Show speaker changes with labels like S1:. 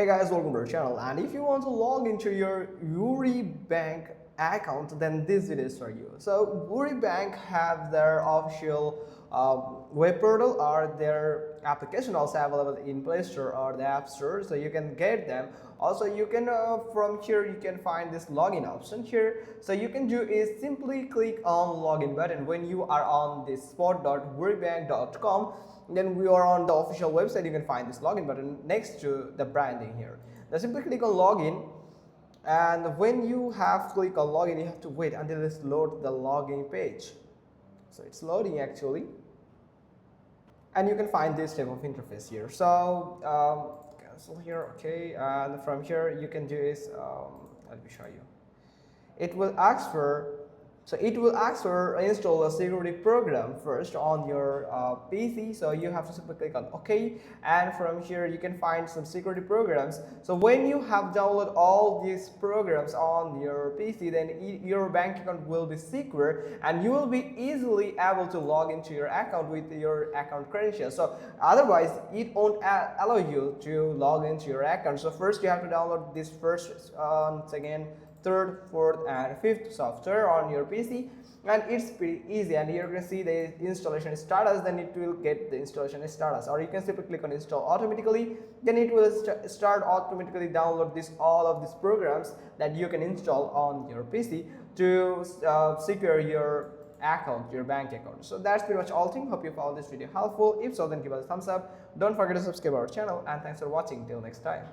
S1: Hey guys, welcome to our channel, and if you want to log into your Woori bank account, then this video is for you. So Woori bank have their official web portal or their application also available in Play Store or the App Store, so you can get them. Also you can from here you can find this login option here. So you can do is simply click on login button when you are on this spot.wooribank.com. Then we are on the official website. You can find this login button next to the branding here. Now simply click on login, and when you have click on login, you have to wait until it's load the login page. So it's loading actually, and you can find this type of interface here. So cancel here, okay, and from here you can do is let me show you. It will ask for install a security program first on your PC. So you have to simply click on OK, and from here you can find some security programs. So when you have downloaded all these programs on your PC, then your bank account will be secure and you will be easily able to log into your account with your account credentials. So otherwise it won't allow you to log into your account. So first you have to download this first, second, third, fourth and fifth software on your PC, and it's pretty easy. And here you can see the installation status, then it will get the installation status, or you can simply click on install automatically, then it will start automatically download all of these programs that you can install on your PC to secure your account, your bank account. So that's pretty much all thing. Hope you found this video helpful. If so, then give us a thumbs up. Don't forget to subscribe our channel, and thanks for watching. Till next time.